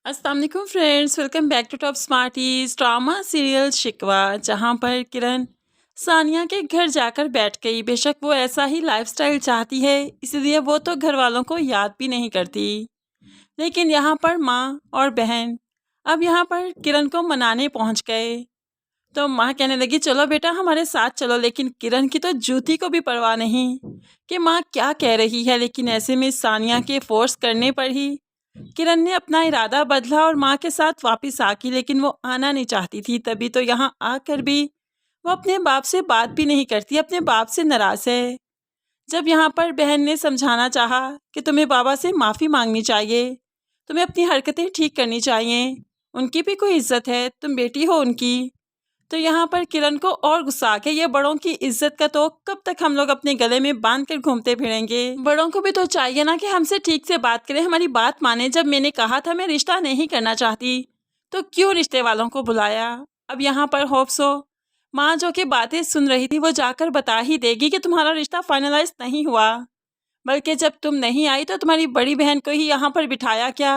अस्सलाम वालेकुम friends, welcome back to top smarties drama serial Shikwa. जहां पर किरण सानिया के घर जाकर बैठ गई। बेशक वो ऐसा ही लाइफस्टाइल चाहती है, इसलिए वो तो घर वालों को याद भी नहीं करती। लेकिन यहाँ पर माँ और बहन अब यहाँ पर किरण को मनाने पहुँच गए। तो माँ कहने लगी चलो बेटा हमारे साथ चलो, लेकिन किरण की तो जूती को भी परवाह नहीं कि माँ क्या कह रही है। लेकिन ऐसे में सानिया के फोर्स करने पर ही किरण ने अपना इरादा बदला और माँ के साथ वापस आ गई। लेकिन वो आना नहीं चाहती थी, तभी तो यहाँ आकर भी वो अपने बाप से बात भी नहीं करती, अपने बाप से नाराज है। जब यहाँ पर बहन ने समझाना चाहा कि तुम्हें बाबा से माफ़ी मांगनी चाहिए, तुम्हें अपनी हरकतें ठीक करनी चाहिए, उनकी भी कोई इज्जत है, तुम बेटी हो उनकी। तो यहाँ पर किरण को और गुस्सा आ गया, ये बड़ों की इज्जत का तो कब तक हम लोग अपने गले में बांध कर घूमते फिरेंगे। बड़ों को भी तो चाहिए ना कि हमसे ठीक से बात करें, हमारी बात माने। जब मैंने कहा था मैं रिश्ता नहीं करना चाहती, तो क्यों रिश्ते वालों को बुलाया। अब यहाँ पर होप्सो माँ जो कि बातें सुन रही थी वो जाकर बता ही देगी कि तुम्हारा रिश्ता फाइनलाइज नहीं हुआ, बल्कि जब तुम नहीं आई तो तुम्हारी बड़ी बहन को ही यहाँ पर बिठाया क्या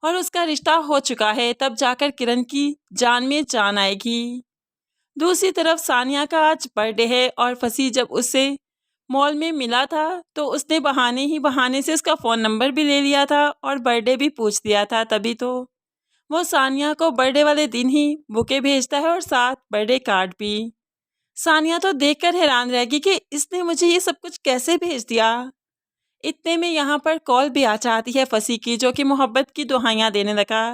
और उसका रिश्ता हो चुका है। तब जाकर किरण की जान में जान आएगी। दूसरी तरफ सानिया का आज बर्थडे है और फसी जब उससे मॉल में मिला था तो उसने बहाने ही बहाने से उसका फ़ोन नंबर भी ले लिया था और बर्थडे भी पूछ दिया था। तभी तो वो सानिया को बर्थडे वाले दिन ही बुके भेजता है और साथ बर्थडे कार्ड भी। सानिया तो देखकर हैरान रहेगी कि इसने मुझे ये सब कुछ कैसे भेज दिया। इतने में यहाँ पर कॉल भी आ जाती है फसी की, जो कि मोहब्बत की दुहाइयाँ देने लगा।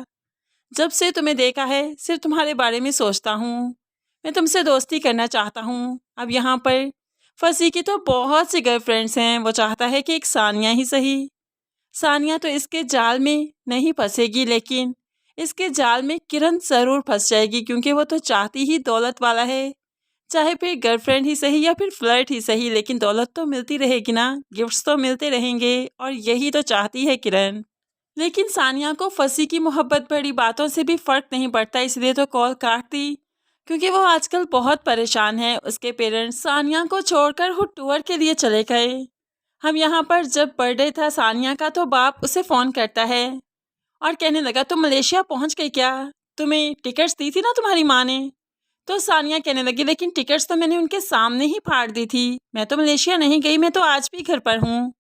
जब से तुम्हें देखा है सिर्फ तुम्हारे बारे में सोचता हूँ, मैं तुमसे दोस्ती करना चाहता हूँ। अब यहाँ पर फसी की तो बहुत सी गर्लफ्रेंड्स हैं, वो चाहता है कि एक सानिया ही सही। सानिया तो इसके जाल में नहीं फंसेगी, लेकिन इसके जाल में किरण ज़रूर फंस जाएगी, क्योंकि वो तो चाहती ही दौलत वाला है। चाहे फिर गर्लफ्रेंड ही सही या फिर फ्लर्ट ही सही, लेकिन दौलत तो मिलती रहेगी ना, गिफ्ट्स तो मिलते रहेंगे, और यही तो चाहती है किरण। लेकिन सानिया को फसी की मोहब्बत भरी बातों से भी फ़र्क नहीं पड़ता, इसलिए तो कॉल काट दी, क्योंकि वो आजकल बहुत परेशान है। उसके पेरेंट्स सानिया को छोड़कर वो टूर के लिए चले गए। हम यहाँ पर जब बर्थडे था सानिया का तो बाप उसे फ़ोन करता है और कहने लगा तुम मलेशिया पहुँच गई क्या, तुम्हें टिकट्स दी थी ना तुम्हारी माँ ने। तो सानिया कहने लगी लेकिन टिकट्स तो मैंने उनके सामने ही फाड़ दी थी, मैं तो मलेशिया नहीं गई, मैं तो आज भी घर पर हूँ।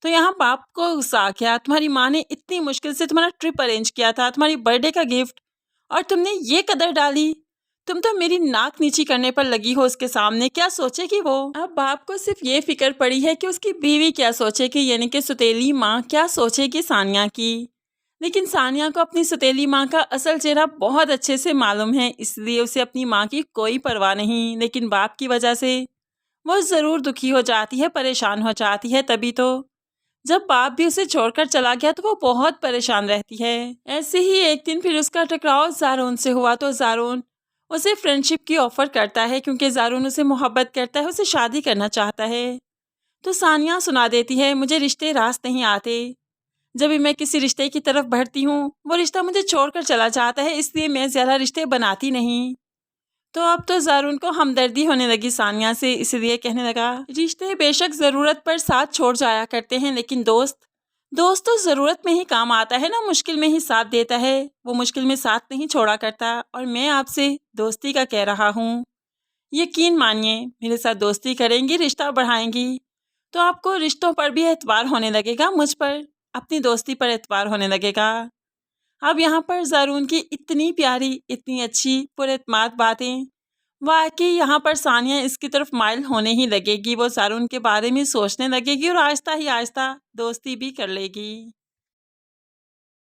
तो यहाँ बाप को गुस्सा आ गया, तुम्हारी माँ ने इतनी मुश्किल से तुम्हारा ट्रिप अरेंज किया था, तुम्हारी बर्थडे का गिफ्ट, और तुमने ये कदर डाली। तुम तो मेरी नाक नीची करने पर लगी हो उसके सामने, क्या सोचेगी वो। अब बाप को सिर्फ ये फिक्र पड़ी है कि उसकी बीवी क्या सोचेगी, यानी कि सौतेली माँ क्या सोचेगी सानिया की। लेकिन सानिया को अपनी सौतेली माँ का असल चेहरा बहुत अच्छे से मालूम है, इसलिए उसे अपनी माँ की कोई परवाह नहीं। लेकिन बाप की वजह से वो ज़रूर दुखी हो जाती है, परेशान हो जाती है। तभी तो जब बाप भी उसे छोड़कर चला गया तो वो बहुत परेशान रहती है। ऐसे ही एक दिन फिर उसका टकराव ज़ारून से हुआ, तो ज़ारून उसे फ्रेंडशिप की ऑफ़र करता है, क्योंकि ज़ारून उसे मोहब्बत करता है, उसे शादी करना चाहता है। तो सानिया सुना देती है मुझे रिश्ते रास नहीं आते, जब भी मैं किसी रिश्ते की तरफ बढ़ती हूँ वो रिश्ता मुझे छोड़कर चला जाता है, इसलिए मैं ज़्यादा रिश्ते बनाती नहीं। तो अब तो ज़ारून को हमदर्दी होने लगी सानिया से, इसलिए कहने लगा रिश्ते बेशक ज़रूरत पर साथ छोड़ जाया करते हैं, लेकिन दोस्त दोस्त तो ज़रूरत में ही काम आता है ना, मुश्किल में ही साथ देता है, वो मुश्किल में साथ नहीं छोड़ा करता। और मैं आपसे दोस्ती का कह रहा हूँ, यकीन मानिए मेरे साथ दोस्ती करेंगी, रिश्ता बढ़ाएंगी, तो आपको रिश्तों पर भी एतबार होने लगेगा, मुझ पर, अपनी दोस्ती पर एतबार होने लगेगा। अब यहाँ पर ज़ारून की इतनी प्यारी, इतनी अच्छी पुरएतमाद बातें, वाकई यहाँ पर सानिया इसकी तरफ माइल होने ही लगेगी। वो ज़ारून के बारे में सोचने लगेगी और आहिस्ता ही आहिस्ता दोस्ती भी कर लेगी।